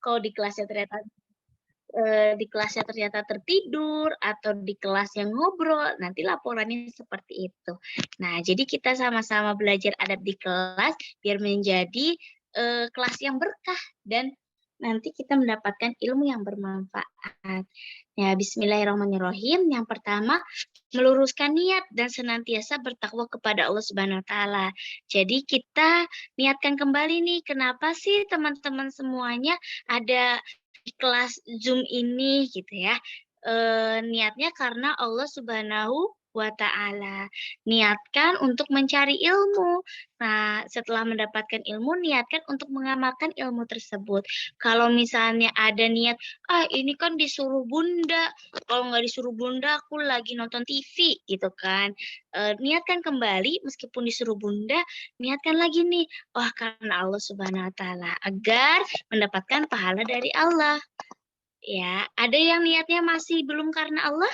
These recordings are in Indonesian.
Kalau di kelasnya ternyata tertidur atau di kelas yang ngobrol, nanti laporannya seperti itu. Nah, jadi kita sama-sama belajar adab di kelas biar menjadi, kelas yang berkah dan nanti kita mendapatkan ilmu yang bermanfaat. Ya, bismillahirrahmanirrahim. Yang pertama, meluruskan niat dan senantiasa bertakwa kepada Allah Subhanahu wa taala. Jadi kita niatkan kembali nih, kenapa sih teman-teman semuanya ada di kelas Zoom ini gitu ya. Niatnya karena Allah Subhanahu wa taala. Niatkan untuk mencari ilmu. Nah, setelah mendapatkan ilmu, niatkan untuk mengamalkan ilmu tersebut. Kalau misalnya ada niat, "Ah, ini kan disuruh bunda, kalau nggak disuruh bunda aku lagi nonton TV," gitu kan. Niatkan kembali meskipun disuruh bunda, niatkan lagi nih, "Wah, karena Allah Subhanahu wa taala," agar mendapatkan pahala dari Allah. Ya, ada yang niatnya masih belum karena Allah?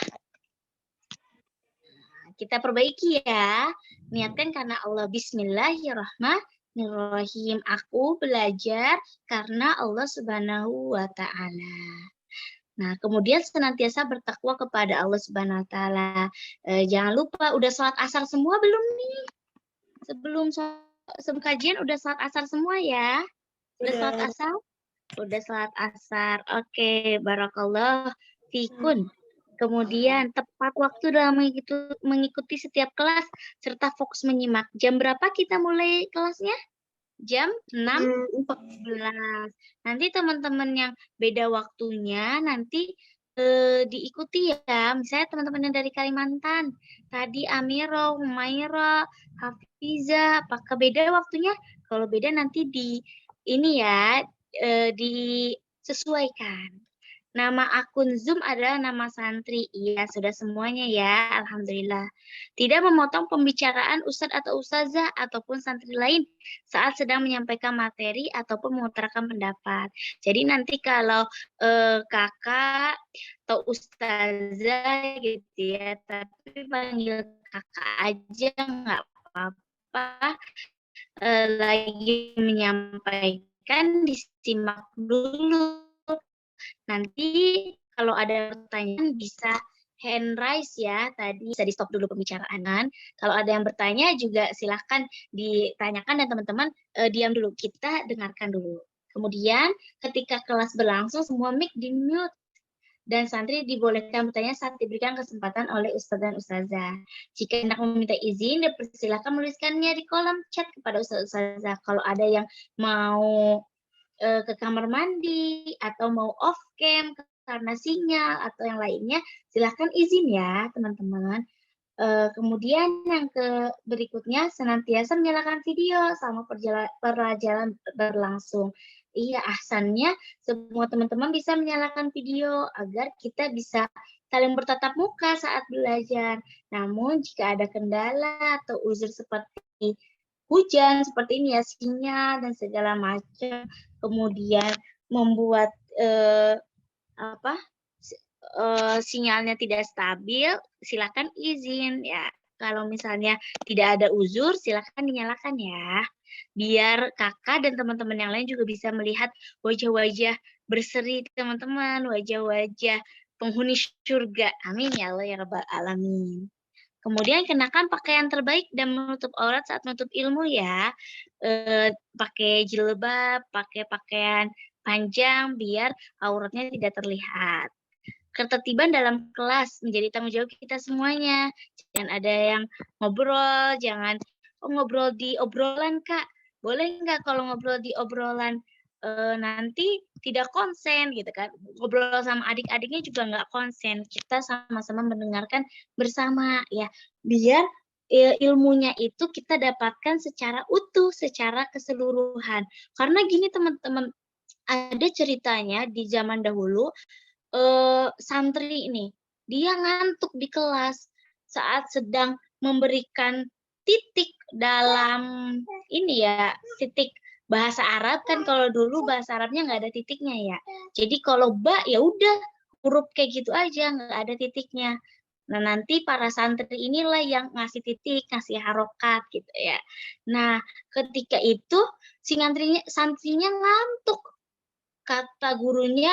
Kita perbaiki ya. Niatkan karena Allah. Bismillahirrahmanirrahim. Aku belajar karena Allah Subhanahu wa taala. Nah, kemudian senantiasa bertakwa kepada Allah Subhanahu wa taala. Jangan lupa udah sholat asar semua belum nih? Sebelum kajian udah sholat asar semua ya? Udah sholat asar? Udah sholat asar. Oke, barakallah fikun. Kemudian tepat waktu dalam mengikuti setiap kelas serta fokus menyimak. Jam berapa kita mulai kelasnya? Jam 6.14. Nanti teman-teman yang beda waktunya nanti diikuti ya. Misalnya teman-teman yang dari Kalimantan, tadi Amiro, Humaira, Hafiza, apakah beda waktunya? Kalau beda nanti di ini ya, disesuaikan. Nama akun Zoom adalah nama santri. Iya, sudah semuanya ya, alhamdulillah. Tidak memotong pembicaraan ustadz atau ustazah ataupun santri lain saat sedang menyampaikan materi ataupun mengutarakan pendapat. Jadi nanti kalau kakak atau ustazah gitu ya, tapi panggil kakak aja nggak apa-apa. Lagi menyampaikan disimak dulu. Nanti kalau ada pertanyaan bisa hand raise ya, tadi bisa di-stop dulu pembicaraan. Kalau ada yang bertanya juga silahkan ditanyakan dan teman-teman diam dulu, kita dengarkan dulu. Kemudian ketika kelas berlangsung semua mic di-mute dan santri dibolehkan bertanya saat diberikan kesempatan oleh ustadz dan ustazah. Jika hendak meminta izin, dipersilakan menuliskannya di kolom chat kepada ustadz ustazah. Kalau ada yang mau ke kamar mandi atau mau off cam karena sinyal atau yang lainnya, silahkan izin ya teman-teman. Kemudian yang berikutnya senantiasa menyalakan video sama pelajaran berlangsung. Iya, ahsannya semua teman-teman bisa menyalakan video agar kita bisa saling bertatap muka saat belajar. Namun jika ada kendala atau uzur seperti hujan seperti ini ya, sinyal dan segala macam, kemudian membuat sinyalnya tidak stabil, silakan izin ya. Kalau misalnya tidak ada uzur, silakan dinyalakan ya. Biar kakak dan teman-teman yang lain juga bisa melihat wajah-wajah berseri teman-teman, wajah-wajah penghuni surga. Amin ya Allah ya Rabbal Alamin. Kemudian kenakan pakaian terbaik dan menutup aurat saat menuntut ilmu ya. Pakai jilbab, pakai pakaian panjang biar auratnya tidak terlihat. Ketertiban dalam kelas menjadi tanggung jawab kita semuanya. Jangan ada yang ngobrol, jangan ngobrol di obrolan Kak. Boleh nggak kalau ngobrol di obrolan nanti tidak konsen gitu kan. Ngobrol sama adik-adiknya juga nggak konsen. Kita sama-sama mendengarkan bersama ya. Biar ilmunya itu kita dapatkan secara utuh, secara keseluruhan. Karena gini teman-teman, ada ceritanya di zaman dahulu santri ini, dia ngantuk di kelas saat sedang memberikan titik dalam ini ya, titik bahasa Arab kan kalau dulu bahasa Arabnya nggak ada titiknya ya. Jadi kalau ba ya udah huruf kayak gitu aja, nggak ada titiknya. Nah, nanti para santri inilah yang ngasih titik, ngasih harokat gitu ya. Nah, ketika itu si santrinya ngantuk. kata gurunya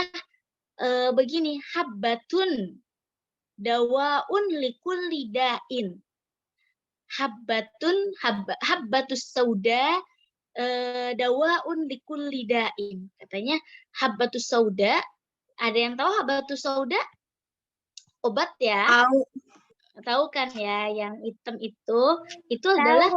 begini, habbatun dawaun likulli da'in. Habbatus sauda dawaun likulli da'in. Katanya habbatus sauda, ada yang tahu habbatus sauda? Obat ya? Tahu. Tahu kan ya, yang hitam itu adalah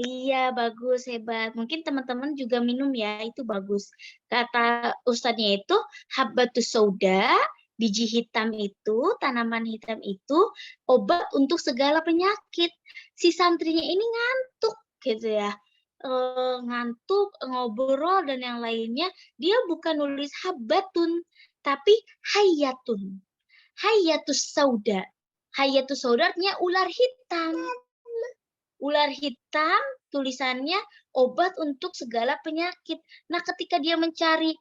iya, bagus, hebat. Mungkin teman-teman juga minum ya, itu bagus. Kata ustadznya itu, habbatus sauda, biji hitam itu, tanaman hitam itu, obat untuk segala penyakit. Si santrinya ini ngantuk gitu ya. Ngantuk, ngobrol, dan yang lainnya. Dia bukan nulis habbatun, tapi hayatun. Hayatus sauda. Hayatus sauda artinya ular hitam. Ular hitam tulisannya obat untuk segala penyakit. Nah, ketika dia mencari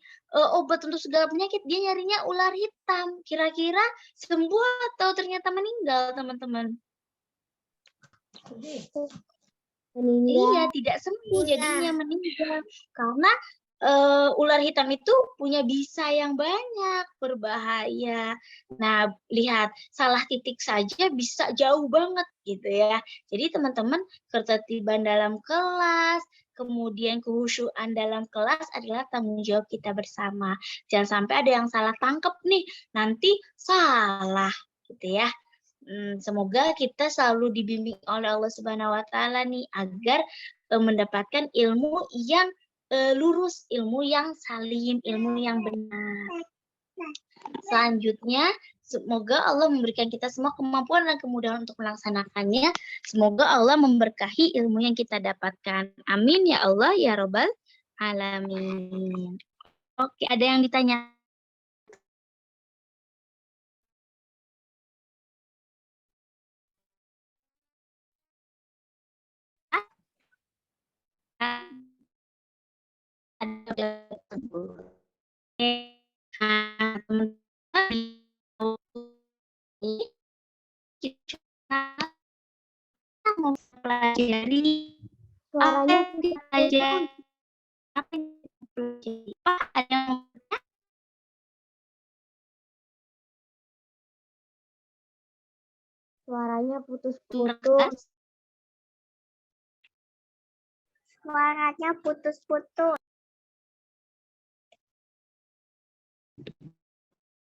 obat untuk segala penyakit, dia nyarinya ular hitam. Kira-kira sembuh atau ternyata meninggal, teman-teman? Iya, tidak sembuh, jadinya meninggal. Karena ular hitam itu punya bisa yang banyak, berbahaya. Nah, lihat, salah titik saja bisa jauh banget gitu ya. Jadi teman-teman, ketertiban dalam kelas, kemudian kehusyuan dalam kelas adalah tanggung jawab kita bersama. Jangan sampai ada yang salah tangkap nih, nanti salah gitu ya. Semoga kita selalu dibimbing oleh Allah Subhanahu wa taala nih agar mendapatkan ilmu yang lurus, ilmu yang salim, ilmu yang benar. Selanjutnya, semoga Allah memberikan kita semua kemampuan dan kemudahan untuk melaksanakannya. Semoga Allah memberkahi ilmu yang kita dapatkan. Amin ya Allah ya Rabbal alamin. Oke, ada yang ditanya? Mempelajari Suaranya suaranya putus-putus. Suaranya putus-putus.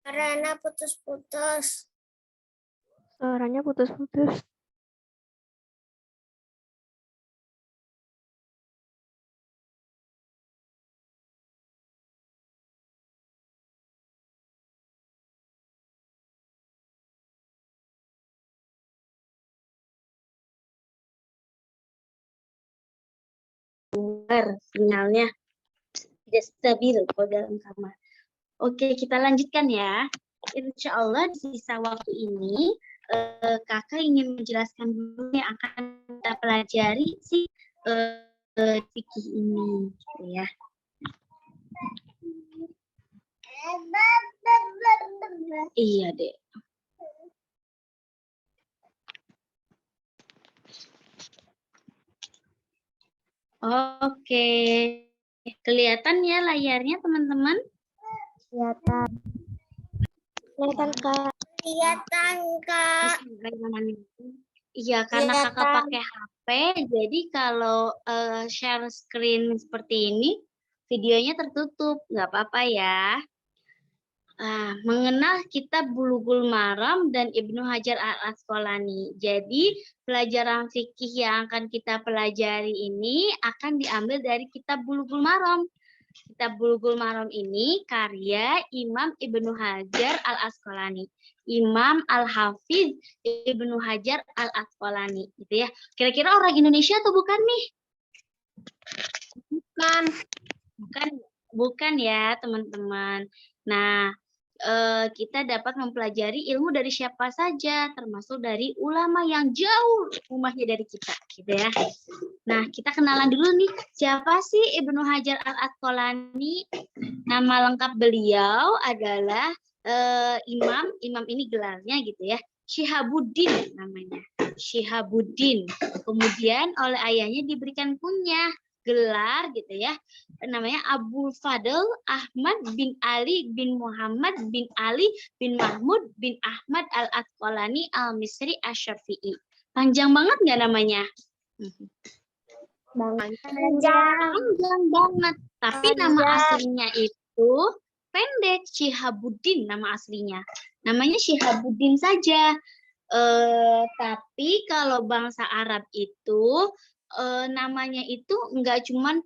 Suaranya putus-putus. Suaranya putus-putus. Sinyalnya tidak stabil kalau dalam kamar. Oke, kita lanjutkan ya. Insya Allah di sisa waktu ini kakak ingin menjelaskan dulu yang akan kita pelajari si fikih ini, gitu ya. Iya deh. Oke, kelihatan ya layarnya teman-teman? Kelihatan. Kelihatan Kak. Kelihatan Kak. Iya, karena kakak pakai HP, jadi kalau share screen seperti ini, videonya tertutup, nggak apa-apa ya. Mengenal kitab Bulughul Maram dan Ibnu Hajar Al-Asqalani. Jadi, pelajaran fikih yang akan kita pelajari ini akan diambil dari kitab Bulughul Maram. Kitab Bulughul Maram ini karya Imam Ibnu Hajar Al-Asqalani. Imam Al-Hafiz Ibnu Hajar Al-Asqalani, gitu ya. Kira-kira orang Indonesia atau bukan nih? Bukan ya, teman-teman. Nah, kita dapat mempelajari ilmu dari siapa saja, termasuk dari ulama yang jauh rumahnya dari kita, gitu ya. Nah, kita kenalan dulu nih, siapa sih Ibnu Hajar Al-Asqalani? Nama lengkap beliau adalah Imam ini gelarnya gitu ya, Syihabuddin namanya, Syihabuddin. Kemudian oleh ayahnya diberikan kunyah, gelar gitu ya, namanya Abu Fadl Ahmad bin Ali bin Muhammad bin Ali bin Mahmud bin Ahmad Al-Asqalani Al-Misri Asy-Syafi'i. Panjang banget nggak namanya? Panjang banget. Tapi nama aslinya itu pendek, Syihabuddin nama aslinya. Namanya Syihabuddin saja. Tapi kalau bangsa Arab itu namanya itu enggak cuma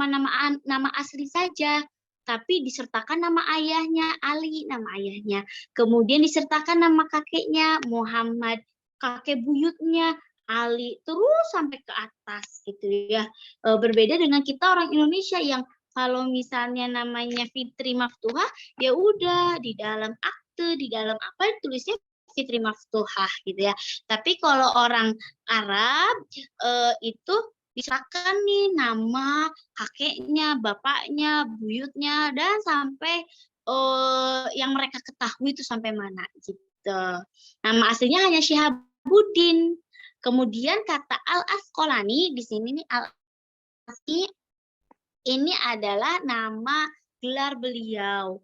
nama asli saja, tapi disertakan nama ayahnya Ali, nama ayahnya. Kemudian disertakan nama kakeknya Muhammad, kakek buyutnya Ali, terus sampai ke atas gitu ya. Berbeda dengan kita orang Indonesia yang kalau misalnya namanya Fitri Maftuhah, ya udah di dalam akte, di dalam apa tulisnya Fitri Maftuhah gitu ya. Tapi kalau orang Arab itu misalkan nih nama kakeknya, bapaknya, buyutnya, dan sampai yang mereka ketahui itu sampai mana gitu. Nama aslinya hanya Syihabuddin. Kemudian kata Al-Asqalani di sini nih Al-Asqalani ini adalah nama gelar beliau.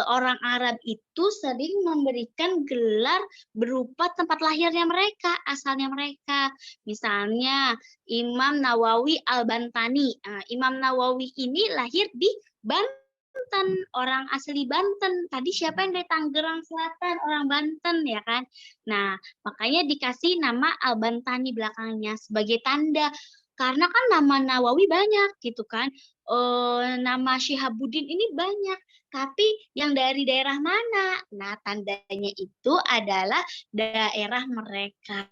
Orang Arab itu sering memberikan gelar berupa tempat lahirnya mereka, asalnya mereka. Misalnya Imam Nawawi Al-Bantani. Imam Nawawi ini lahir di Banten, orang asli Banten. Tadi siapa yang dari Tangerang Selatan, orang Banten ya kan. Nah, makanya dikasih nama Al-Bantani belakangnya sebagai tanda. Karena kan nama Nawawi banyak gitu kan. Nama Syihabuddin ini banyak. Tapi yang dari daerah mana? Nah, tandanya itu adalah daerah mereka.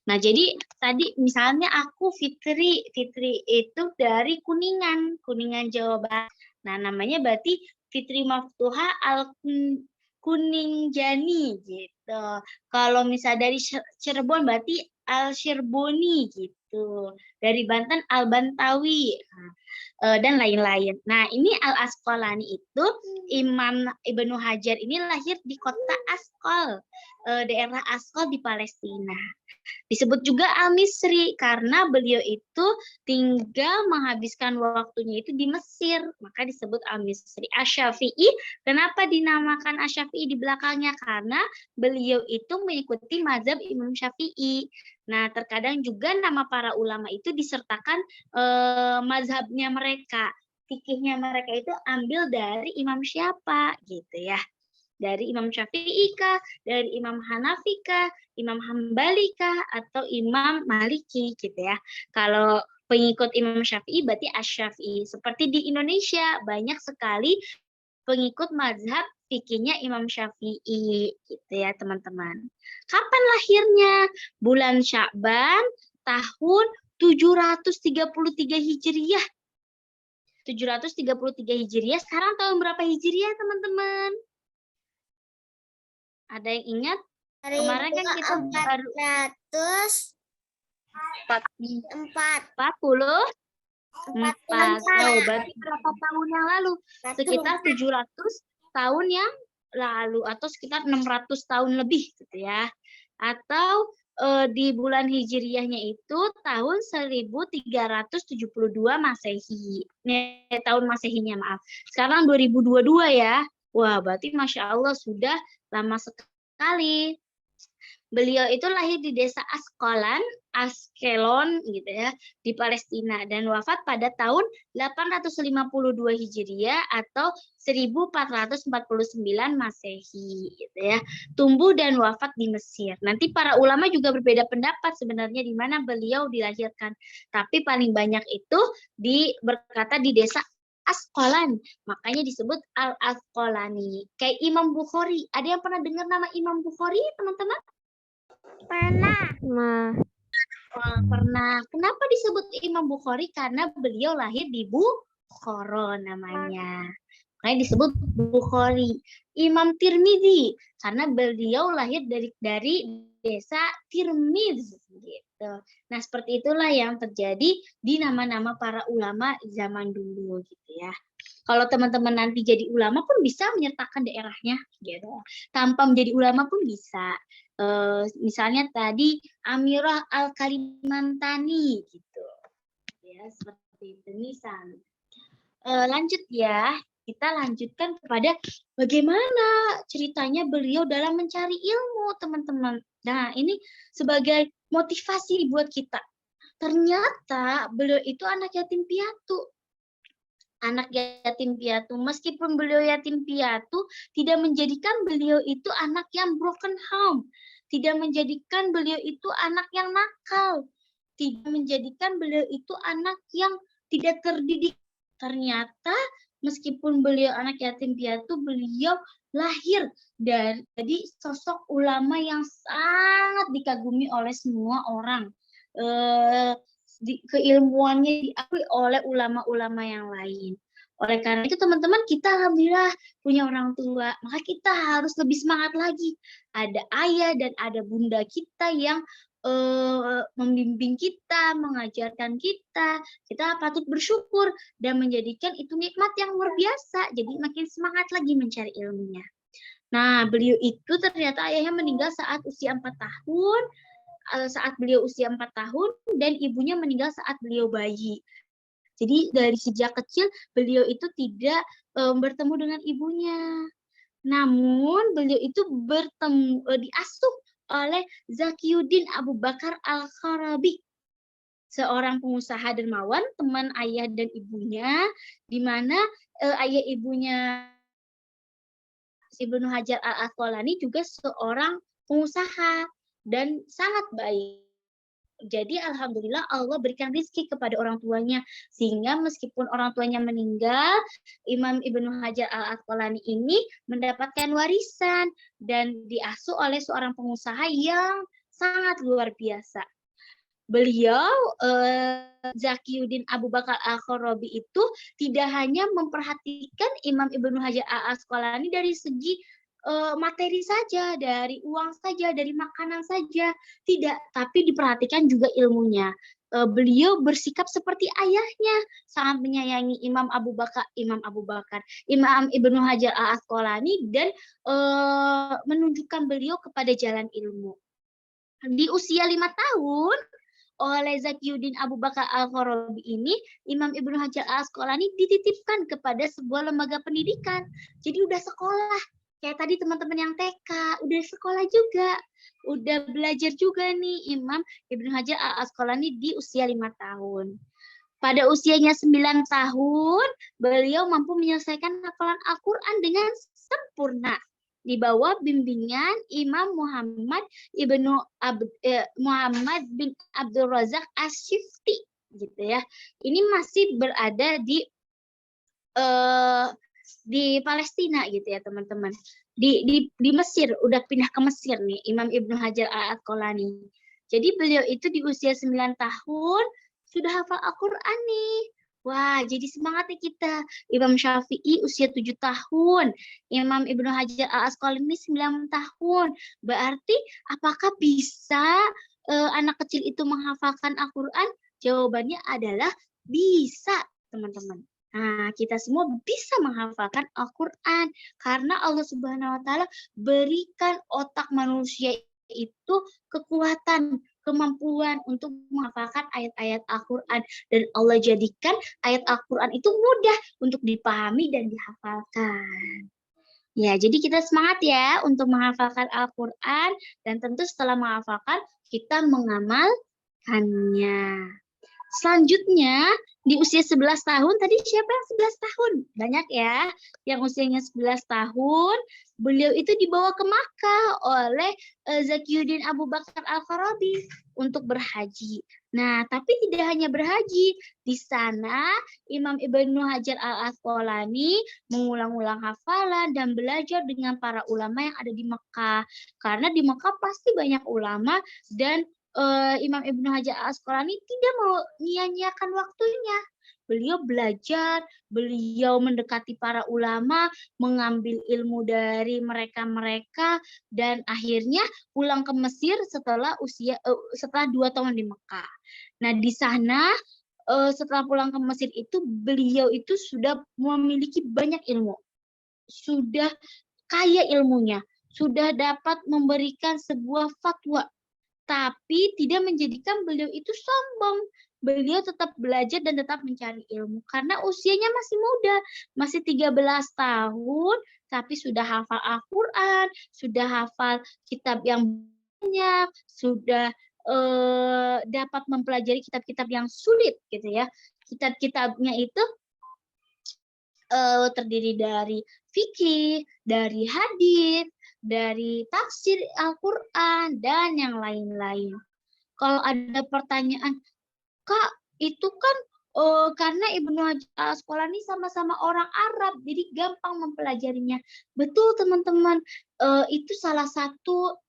Nah, jadi tadi misalnya aku Fitri itu dari Kuningan, Jawa Barat. Nah, namanya berarti Fitri Maftuhah Kuningjani gitu. Kalau misal dari Cirebon berarti Al-Syirboni gitu. Dari Banten Al-Bantawi. Dan lain-lain. Nah, ini Al-Asqalani itu Imam Ibnu Hajar ini lahir di kota Asqal, daerah Asqal di Palestina. Disebut juga Al-Misri karena beliau itu tinggal menghabiskan waktunya itu di Mesir, maka disebut Al-Misri. Asy-Syafi'i, kenapa dinamakan Asy-Syafi'i di belakangnya? Karena beliau itu mengikuti mazhab Imam Syafi'i. Nah, terkadang juga nama para ulama itu disertakan mazhabnya mereka. Fikihnya mereka itu ambil dari imam siapa gitu ya. Dari Imam Syafi'i kah, dari Imam Hanafi kah, Imam Hambali kah, atau Imam Maliki gitu ya. Kalau pengikut Imam Syafi'i berarti Asy-Syafi'i. Seperti di Indonesia banyak sekali pengikut mazhab fikihnya Imam Syafi'i gitu ya teman-teman. Kapan lahirnya? Bulan Sya'ban tahun 733 Hijriah. 733 Hijriah. Sekarang tahun berapa Hijriah teman-teman? Ada yang ingat? Kemarin kan kita baru 444. Oh, berarti berapa tahun yang lalu? Sekitar 700 tahun yang lalu atau sekitar 600 tahun lebih gitu ya. Atau di bulan Hijriahnya itu tahun 1372 Masehi. Tahun Masehinya maaf. Sekarang 2022 ya. Wah, berarti Masya Allah sudah lama sekali. Beliau itu lahir di desa Askelon gitu ya, di Palestina dan wafat pada tahun 852 Hijriah atau 1449 Masehi gitu ya. Tumbuh dan wafat di Mesir. Nanti para ulama juga berbeda pendapat sebenarnya di mana beliau dilahirkan. Tapi paling banyak itu berkata di desa Asqalan, makanya disebut Al-Asqalani. Kayak Imam Bukhari. Ada yang pernah dengar nama Imam Bukhari, teman-teman? Pernah. Pernah. Kenapa disebut Imam Bukhari? Karena beliau lahir di Bukhara namanya. Makanya disebut Bukhari. Imam Tirmidzi karena beliau lahir dari desa Tirmiz gitu. Nah, seperti itulah yang terjadi di nama-nama para ulama zaman dulu gitu ya. Kalau teman-teman nanti jadi ulama pun bisa menyertakan daerahnya gitu. Tanpa menjadi ulama pun bisa. Misalnya tadi Amirah Al-Kalimantani gitu. Ya, seperti itu misalnya. Lanjut ya, kita lanjutkan kepada bagaimana ceritanya beliau dalam mencari ilmu, teman-teman. Nah, ini sebagai motivasi buat kita. Ternyata beliau itu anak yatim piatu. Anak yatim piatu, meskipun beliau yatim piatu, tidak menjadikan beliau itu anak yang broken home. Tidak menjadikan beliau itu anak yang nakal. Tidak menjadikan beliau itu anak yang tidak terdidik. Ternyata meskipun beliau anak yatim piatu, beliau lahir dari sosok ulama yang sangat dikagumi oleh semua orang. Keilmuannya diakui oleh ulama-ulama yang lain. Oleh karena itu teman-teman, kita alhamdulillah punya orang tua, maka kita harus lebih semangat lagi. Ada ayah dan ada bunda kita yang membimbing kita, mengajarkan kita patut bersyukur dan menjadikan itu nikmat yang luar biasa. Jadi makin semangat lagi mencari ilmunya. Nah, beliau itu ternyata ayahnya meninggal saat usia 4 tahun, saat beliau usia 4 tahun, dan ibunya meninggal saat beliau bayi. Jadi dari sejak kecil beliau itu tidak bertemu dengan ibunya. Namun beliau itu diasuh oleh Zakiyuddin Abu Bakar Al-Kharabi, seorang pengusaha dermawan, teman ayah dan ibunya, di mana ayah ibunya Ibnu Hajar Al-Asqalani juga seorang pengusaha dan sangat baik. Jadi alhamdulillah Allah berikan rezeki kepada orang tuanya, sehingga meskipun orang tuanya meninggal, Imam Ibnu Hajar Al-Asqalani ini mendapatkan warisan dan diasuh oleh seorang pengusaha yang sangat luar biasa. Beliau Zakiyuddin Abu Bakar Al-Kharabi itu tidak hanya memperhatikan Imam Ibnu Hajar Al-Asqalani dari segi materi saja, dari uang saja, dari makanan saja, tidak, tapi diperhatikan juga ilmunya. Beliau bersikap seperti ayahnya, sangat menyayangi Imam Ibnu Hajar Al-Asqalani, dan menunjukkan beliau kepada jalan ilmu. Di usia 5 tahun, oleh Zakiyuddin Abu Bakar Al-Kharabi ini, Imam Ibnu Hajar Al-Asqalani dititipkan kepada sebuah lembaga pendidikan. Jadi udah sekolah. Kayak tadi teman-teman yang TK, udah sekolah juga. Udah belajar juga nih Imam Ibnu Hajar Al-Asqalani di usia 5 tahun. Pada usianya 9 tahun, beliau mampu menyelesaikan hafalan Al-Quran dengan sempurna di bawah bimbingan Imam Muhammad bin Abdul Razak Asy-Syifti, gitu ya. Ini masih berada di Palestina gitu ya teman-teman. Di Mesir, udah pindah ke Mesir nih Imam Ibnu Hajar Al-Asqalani. Jadi beliau itu di usia 9 tahun sudah hafal Al-Quran nih. Wah, jadi semangat nih kita. Imam Syafi'i usia 7 tahun. Imam Ibnu Hajar Al-Asqalani 9 tahun. Berarti apakah bisa anak kecil itu menghafalkan Al-Quran? Jawabannya adalah bisa, teman-teman. Nah, kita semua bisa menghafalkan Al-Quran. Karena Allah Subhanahu wa Ta'ala berikan otak manusia itu kekuatan, kemampuan untuk menghafalkan ayat-ayat Al-Quran. Dan Allah jadikan ayat Al-Quran itu mudah untuk dipahami dan dihafalkan. Ya, jadi kita semangat ya untuk menghafalkan Al-Quran. Dan tentu setelah menghafalkan, kita mengamalkannya. Selanjutnya, di usia 11 tahun, tadi siapa yang 11 tahun? Banyak ya, yang usianya 11 tahun, beliau itu dibawa ke Makkah oleh Zakiyuddin Abu Bakar Al-Kharabi untuk berhaji. Nah, tapi tidak hanya berhaji, di sana Imam Ibnu Hajar Al-Asqalani mengulang-ulang hafalan dan belajar dengan para ulama yang ada di Makkah. Karena di Makkah pasti banyak ulama dan Imam Ibnu Hajar Al-Asqalani tidak mau menyia-nyiakan waktunya. Beliau belajar, beliau mendekati para ulama, mengambil ilmu dari mereka-mereka, dan akhirnya pulang ke Mesir setelah 2 tahun di Mekah. Nah, di sana setelah pulang ke Mesir itu, beliau itu sudah memiliki banyak ilmu. Sudah kaya ilmunya, sudah dapat memberikan sebuah fatwa, tapi tidak menjadikan beliau itu sombong, beliau tetap belajar dan tetap mencari ilmu karena usianya masih muda, masih 13 tahun tapi sudah hafal Al-Qur'an, sudah hafal kitab yang banyak, sudah dapat mempelajari kitab-kitab yang sulit gitu ya. Kitab-kitabnya itu terdiri dari fikih, dari hadis, dari tafsir Al-Qur'an dan yang lain-lain. Kalau ada pertanyaan, Kak, itu kan karena Ibnu Hajar Al-Asqalani sama-sama orang Arab, jadi gampang mempelajarinya. Betul, teman-teman. Itu salah satu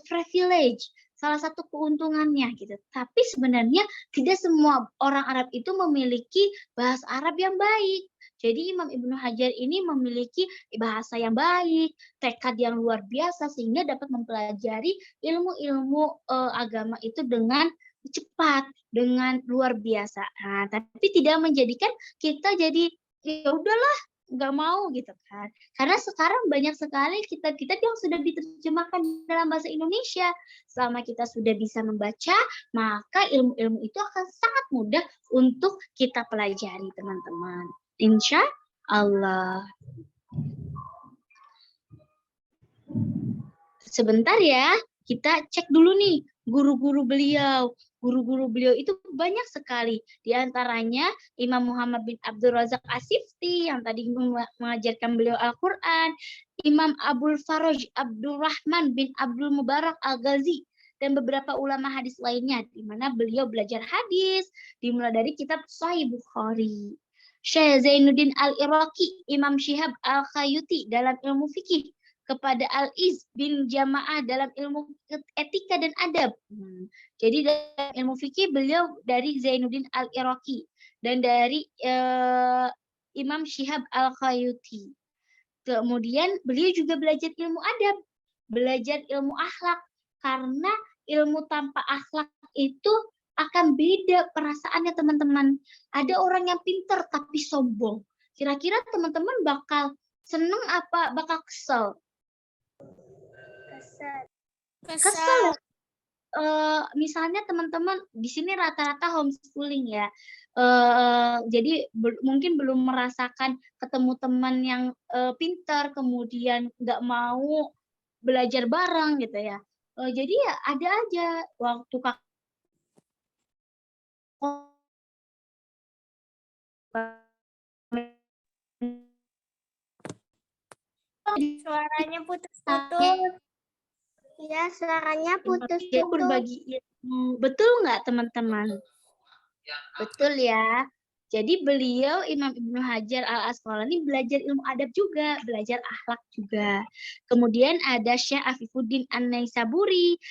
privilege, salah satu keuntungannya gitu. Tapi sebenarnya tidak semua orang Arab itu memiliki bahasa Arab yang baik. Jadi Imam Ibnu Hajar ini memiliki bahasa yang baik, tekad yang luar biasa sehingga dapat mempelajari ilmu-ilmu agama itu dengan cepat, dengan luar biasa. Nah, tapi tidak menjadikan kita jadi ya udahlah nggak mau gitu kan. Karena sekarang banyak sekali kitab-kitab yang sudah diterjemahkan dalam bahasa Indonesia. Selama kita sudah bisa membaca, maka ilmu-ilmu itu akan sangat mudah untuk kita pelajari, teman-teman. Insya Allah. Sebentar ya, kita cek dulu nih guru-guru beliau. Guru-guru beliau itu banyak sekali. Di antaranya Imam Muhammad bin Abdul Razak As-Sifti yang tadi mengajarkan beliau Al-Quran. Imam Abul Faraj Abdurrahman bin Abdul Mubarak Al-Ghazi. Dan beberapa ulama hadis lainnya. Di mana beliau belajar hadis. Dimulai dari kitab Sahih Bukhari. Syekh Zainuddin Al-Iraqi, Imam Syihab Al-Khayuti dalam ilmu fikih. Kepada Al-Iz bin Jamaah dalam ilmu etika dan adab. Jadi dalam ilmu fikih beliau dari Zainuddin Al-Iraqi dan dari Imam Syihab Al-Khayuti. Kemudian beliau juga belajar ilmu adab, belajar ilmu akhlak karena ilmu tanpa akhlak itu akan beda perasaannya, teman-teman. Ada orang yang pintar tapi sombong. Kira-kira teman-teman bakal seneng apa bakal kesel? Kesel. Misalnya teman-teman di sini rata-rata homeschooling ya. Jadi mungkin belum merasakan ketemu teman yang pintar, kemudian nggak mau belajar bareng gitu ya. Jadi ya ada aja waktu Suaranya putus-putus. Ya, suaranya putus-putus. Berbagi ilmu. Betul nggak, teman-teman? Betul ya. Jadi beliau Imam Ibnu Hajar Al-Asqalani belajar ilmu adab juga, belajar akhlak juga. Kemudian ada Syekh Afifuddin An-Naisaburi,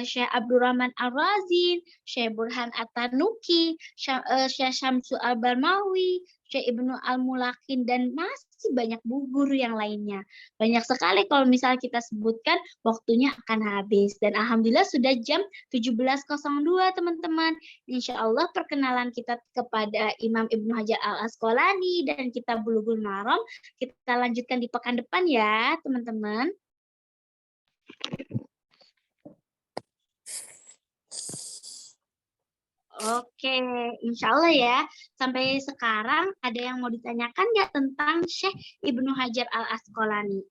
Syekh Abdurrahman Ar-Razin, Syekh Burhan At-Tanuki, Syekh Syamsu Al-Barmawi, Syekh Ibnu Al-Mulakin, dan masih banyak guru yang lainnya. Banyak sekali kalau misalnya kita sebutkan, waktunya akan habis. Dan alhamdulillah sudah jam 17.02, teman-teman. Insya Allah perkenalan kita kepada Imam Ibnu Hajar Al-Asqalani dan kitab Bulughul Maram kita lanjutkan di pekan depan ya, teman-teman. Oke, insya Allah ya. Sampai sekarang ada yang mau ditanyakan nggak tentang Syekh Ibnu Hajar Al-Asqalani?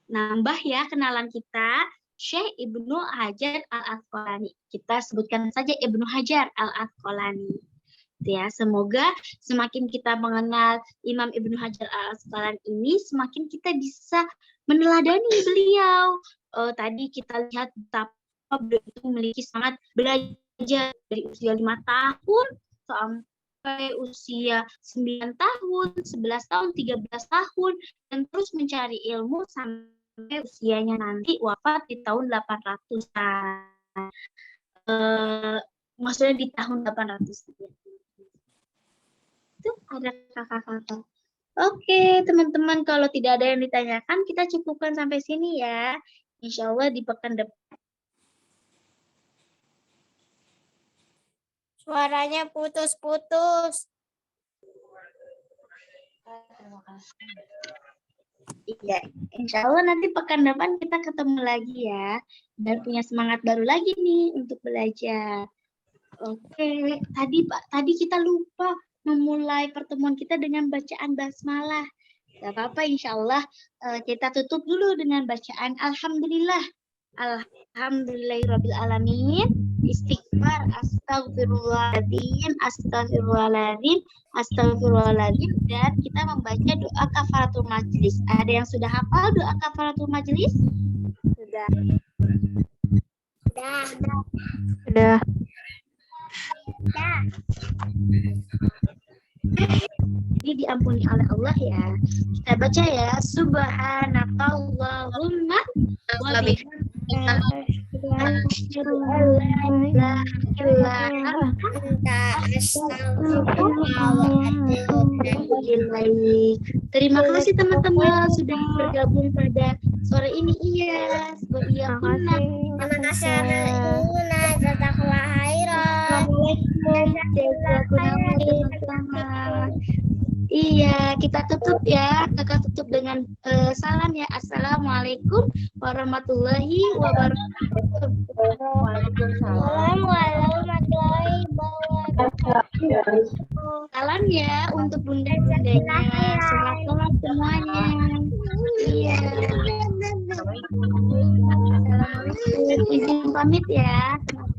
Nambah ya kenalan kita, Syekh Ibnu Hajar Al-Asqalani. Kita sebutkan saja Ibnu Hajar Al-Asqalani. Ya, semoga semakin kita mengenal Imam Ibnu Hajar Al-Asqalani ini, semakin kita bisa meneladani beliau. Tadi kita lihat betapa beliau itu memiliki semangat belajar dari usia 5 tahun sampai usia 9 tahun, 11 tahun, 13 tahun, dan terus mencari ilmu sampai usianya nanti wafat di tahun 800-an. Maksudnya di tahun 800. Itu ada kakak-kakak. Oke, teman-teman, kalau tidak ada yang ditanyakan, kita cukupkan sampai sini ya. Insya Allah di pekan depan. Suaranya putus-putus. Terima kasih. Iya, insya Allah nanti pekan depan kita ketemu lagi ya. Dan punya semangat baru lagi nih untuk belajar. Oke, tadi kita lupa memulai pertemuan kita dengan bacaan basmalah. Gak apa-apa, insya Allah kita tutup dulu dengan bacaan Alhamdulillah. Alhamdulillahirabbil alamin. Istighfar, astagfirullahaladzim, astagfirullahaladzim, astagfirullahaladzim. Dan kita membaca doa kafaratul majlis. Ada yang sudah hafal doa kafaratul majlis? Sudah. Udah. Jadi diampuni oleh Allah ya. Kita baca ya. Subhanakallahumma wa bihamdika asyhadu an la ilaha illa anta astaghfiruka wa atubu ilaik. Terima kasih teman-teman sudah bergabung pada sore ini. Iya, Terima kasih Ana jazakallah khairan. teman-teman. Iya, kita tutup ya. Kakak tutup dengan salam ya. Assalamualaikum warahmatullahi wabarakatuh. Waalaikumsalam warahmatullahi wabarakatuh. Salam ya untuk bunda-bundanya. Sehat-sehat semuanya. Iya. Assalamualaikum. Izin pamit ya.